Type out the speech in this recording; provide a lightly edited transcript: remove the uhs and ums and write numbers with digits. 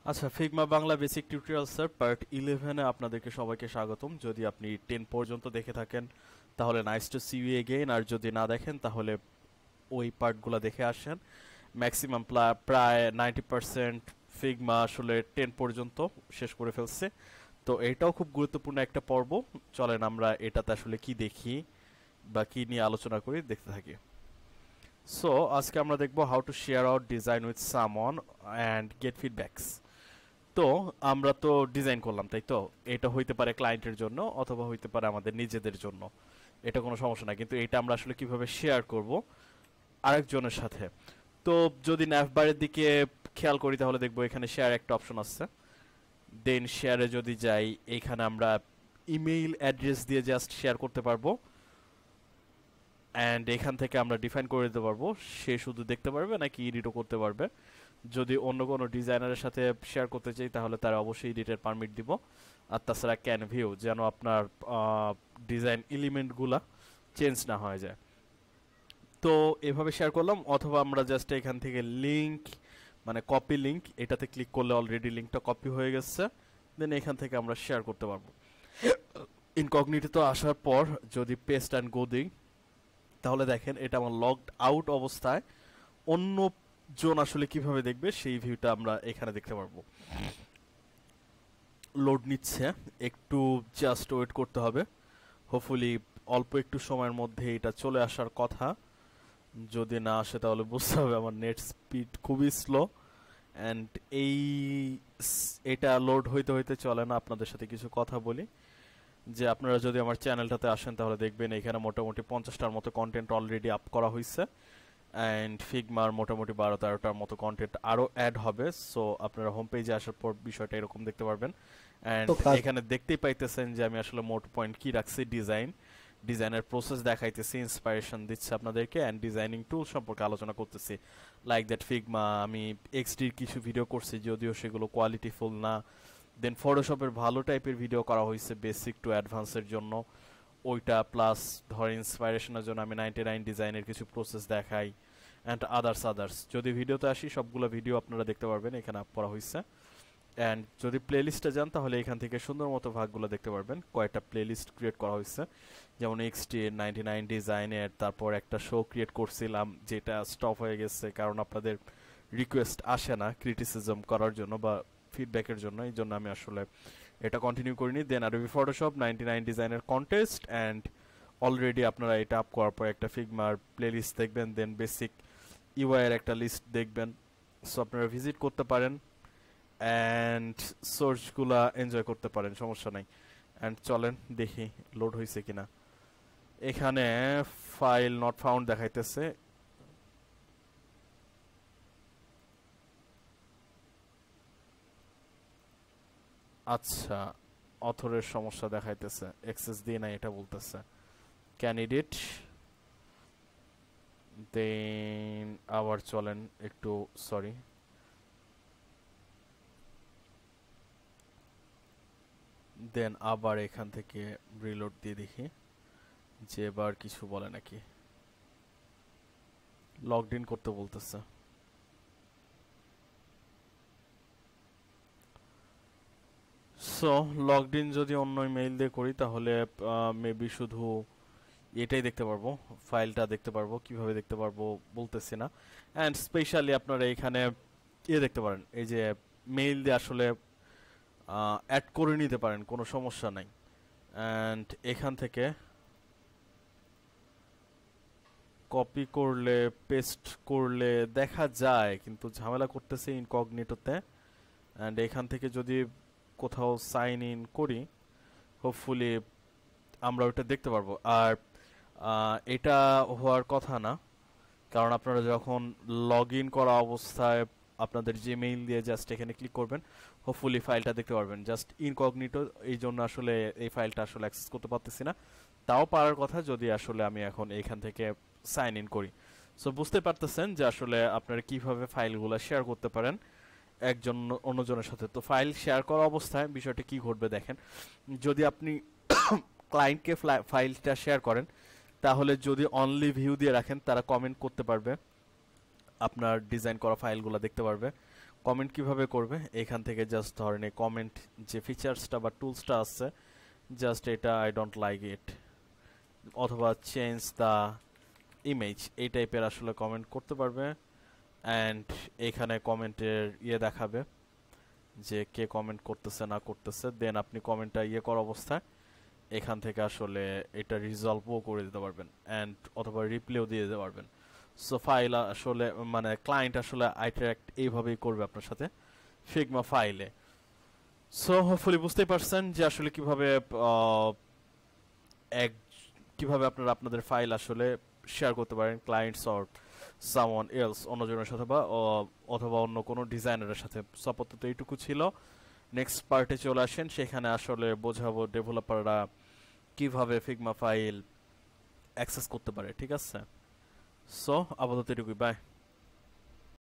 আচ্ছা, Figma Bangla basic tutorial sir part 11-এ আপনাদেরকে সবাইকে স্বাগতম। যদি আপনি 10 পর্যন্ত দেখে থাকেন তাহলে nice to see you again, আর যদি না দেখেন তাহলে ওই পার্টগুলো দেখে আসেন। ম্যাক্সিমাম প্রায় 90% ফিগমা আসলে 10 পর্যন্ত শেষ করে ফেলছে। তো এটাও খুব গুরুত্বপূর্ণ একটা পর্ব। চলেন আমরা এটাতে আসলে কি দেখি বা কি নিয়ে আলোচনা করি, দেখতে থাকি। সো আজকে আমরা দেখব how to share out design with someone and get feedbacks. তো আমরা তো ডিজাইন করলাম, তাই তো? এটা হইতে পারে ক্লায়েন্টের জন্য অথবা হইতে পারে আমাদের নিজেদের জন্য, এটা কোনো সমস্যা না। কিন্তু এটা আমরা আসলে কিভাবে শেয়ার করব আরেকজনের সাথে? তো যদি ন্যাভ বারের দিকে খেয়াল করি তাহলে দেখবো এখানে শেয়ার একটা অপশন আছে। দেন শেয়ারে যদি যাই, এখানে আমরা ইমেইল অ্যাড্রেস দিয়ে জাস্ট শেয়ার করতে পারবো, অ্যান্ড এখান থেকে আমরা ডিফাইন করে দিতে পারবো সে শুধু দেখতে পারবে নাকি এডিটও করতে পারবে। যদি অন্য কোনো ডিজাইনারের সাথে শেয়ার করতে চাই তাহলে তারা অবশ্যই এডিটের পারমিট দিব। আর তাছাড়া ক্যান ভিউ, যেন আপনার ডিজাইন এলিমেন্টগুলা চেঞ্জ না হয়ে যায়। তো এভাবে শেয়ার করলাম, অথবা আমরা জাস্ট এখান থেকে লিঙ্ক, মানে কপি লিঙ্ক, এটাতে ক্লিক করলে অলরেডি লিঙ্কটা কপি হয়ে গেছে। দেন এখান থেকে আমরা শেয়ার করতে পারবো। ইনকগনিটো আসার পর যদি পেস্ট অ্যান্ড গো দিই তাহলে দেখেন এটা আমার লগড আউট অবস্থায়। অন্য জন আসলে কিভাবে দেখবে সেই ভিউটা আমরা এখানে দেখতে পারবো। লোড নিচ্ছে, একটু জাস্ট ওয়েট করতে হবে। হোপফুলি অল্প একটু সময়ের মধ্যে এটা চলে আসার কথা। যদি না আসে তাহলে বুঝতে হবে আমার নেট স্পিড খুবই স্লো। অ্যান্ড এই এটা লোড হইতে হইতে চলে না, আপনাদের সাথে কিছু কথা বলি। যে আপনারা যদি আমার চ্যানেলটাতে আসেন তাহলে দেখবেন এখানে মোটামুটি 50টার মতো কন্টেন্ট অলরেডি আপ করা হয়েছে, অ্যান্ড ফিগমার মোটামুটি 12-13টার মতো কন্টেন্ট আরও অ্যাড হবে। সো আপনারা হোম পেজে আসার পর বিষয়টা এরকম দেখতে পারবেন। অ্যান্ড তো কাজ এখানে দেখতেই পাইতেছেন যে আমি আসলে মোট পয়েন্ট কি রাখছি, ডিজাইনের প্রসেস দেখাইতেছি, ইন্সপাইরেশন দিচ্ছে আপনাদেরকে, অ্যান্ড ডিজাইনিং টুল সম্পর্কে আলোচনা করতেছি। লাইক দ্যাট ফিগমা আমি এক্সডির কিছু ভিডিও করছি, যদিও সেগুলো কোয়ালিটিফুল না। দেন ফটোশপের ভালো টাইপের ভিডিও করা হয়েছে বেসিক টু অ্যাডভান্সের জন্য, ওইটা প্লাস ধর ইন্সপাইরেশনের জন্য আমি 99 ডিজাইনের কিছু প্রসেস দেখাই, অ্যান্ড আদার্স। যদি ভিডিওতে আসি সবগুলো ভিডিও আপনারা দেখতে পারবেন, এখানে আপ করা হয়েছে। অ্যান্ড যদি প্লেলিস্টে যান তাহলে এখান থেকে সুন্দর মতো ভাগগুলো দেখতে পারবেন, কয়েকটা প্লেলিস্ট ক্রিয়েট করা হয়েছে। যেমন এক্সটি 99 ডিজাইনের, তারপর একটা শো ক্রিয়েট করছিলাম যেটা স্টপ হয়ে গেছে কারণ আপনাদের রিকোয়েস্ট আসে না ক্রিটিসিজম করার জন্য বা ফিডব্যাকের জন্য, এই জন্য আমি আসলে এটা কন্টিনিউ করিনি। দেন আরবি ফটোশপ 99 ডিজাইনের কন্টেস্ট, অ্যান্ড অলরেডি আপনারা এটা আপ করার পর একটা ফিগমার প্লেলিস্ট দেখবেন। দেন বেসিক ইউআই এর একটা লিস্ট দেখবেন। সো আপনারা ভিজিট করতে পারেন অ্যান্ড সোর্সগুলা এনজয় করতে পারেন, সমস্যা নাই। অ্যান্ড চলেন দেখি লোড হয়েছে কিনা। এখানে ফাইল নট ফাউন্ড দেখাইতেছে। আচ্ছা, অথরের সমস্যা দেখাইতেছে, অ্যাক্সেস দিয়ে নাই এটা বলতেছে। ক্যান্ডিডেট, দেন আবার চলেন একটু, সরি, দেন আবার এখান থেকে রিলোড দিয়ে দেখি যে এবার কিছু বলে নাকি। লগড ইন করতে বলতেছে। সো লগড ইন যদি অন্য ইমেইল দিয়ে করি তাহলে মেবি শুধু এটাই দেখতে পারবো, ফাইলটা দেখতে পারবো। কিভাবে দেখতে পারবো বলতেছি না। অ্যান্ড স্পেশালি আপনারা এখানে দেখতে পারেন, এই যে মেইল দিয়ে আসলে অ্যাড করে নিতে পারেন, কোনো সমস্যা নাই। অ্যান্ড এখান থেকে কপি করলে পেস্ট করলে দেখা যায়, কিন্তু ঝামেলা করতেছে ইনকগনিটোতে। অ্যান্ড এখান থেকে যদি কোথাও সাইন ইন করি হোপফুলি আমরা ওটা দেখতে পারবো। আর এটা হওয়ার কথা না, কারণ আপনারা যখন লগ ইন করা অবস্থায় আপনাদের জিমেইল দিয়ে জাস্ট এখানে ক্লিক করবেন, হোপফুলি ফাইলটা দেখতে পারবেন। জাস্ট ইনকগনিটো, এই জন্য আসলে এই ফাইলটা আসলে অ্যাক্সেস করতে পারতেছি না। তাও পারার কথা যদি আসলে আমি এখন এখান থেকে সাইন ইন করি। সো বুঝতে পারতেছেন যে আসলে আপনারা কিভাবে ফাইলগুলো শেয়ার করতে পারেন একজন অন্যজনের সাথে। তো ফাইল শেয়ার করা অবস্থায় বিষয়টা কি ঘটবে দেখেন। যদি আপনি ক্লায়েন্টকে ফাইলটা শেয়ার করেন তাহলে যদি অনলি ভিউ দিয়ে রাখেন তারা কমেন্ট করতে পারবে, আপনার ডিজাইন করা ফাইলগুলো দেখতে পারবে। কমেন্ট কিভাবে করবে, এখান থেকে জাস্ট ধরেন এই কমেন্ট যে ফিচার্সটা বা টুলসটা আছে, জাস্ট এটা আই ডোন্ট লাইক ইট অথবা চেঞ্জ দ্য ইমেজ এই টাইপের আসলে কমেন্ট করতে পারবে। অ্যান্ড এখানে কমেন্টের দেখাবে যে কে কমেন্ট করতেছে না করতেছে, দেন আপনি কমেন্টটা করা অবস্থায় এখান থেকে আসলে এটা রিজলভও করে দিতে পারবেন অ্যান্ড অথবা রিপ্লেও দিয়ে দিতে পারবেন। সো ফাইল আসলে মানে ক্লায়েন্ট আসলে আইটারেক্ট এইভাবেই করবে আপনার সাথে ফিগমা ফাইলে। সো হোপফুলি বুঝতেই পারছেন যে আসলে কিভাবে এক কিভাবে আপনারা আপনাদের ফাইল আসলে শেয়ার করতে পারেন ক্লায়েন্টস অর সামওয়ান এলস, অন্যজনের সাথে বা অথবা অন্য কোনো ডিজাইনারের সাথে। আপাতত এইটুকু ছিল। নেক্সট পার্টে চলে আসেন, সেখানে আসলে বোঝাবো ডেভেলপাররা কিভাবে ফিগমা ফাইল অ্যাক্সেস করতে পারে। ঠিক আছে, সো আপাতত এটুকুই, বাই।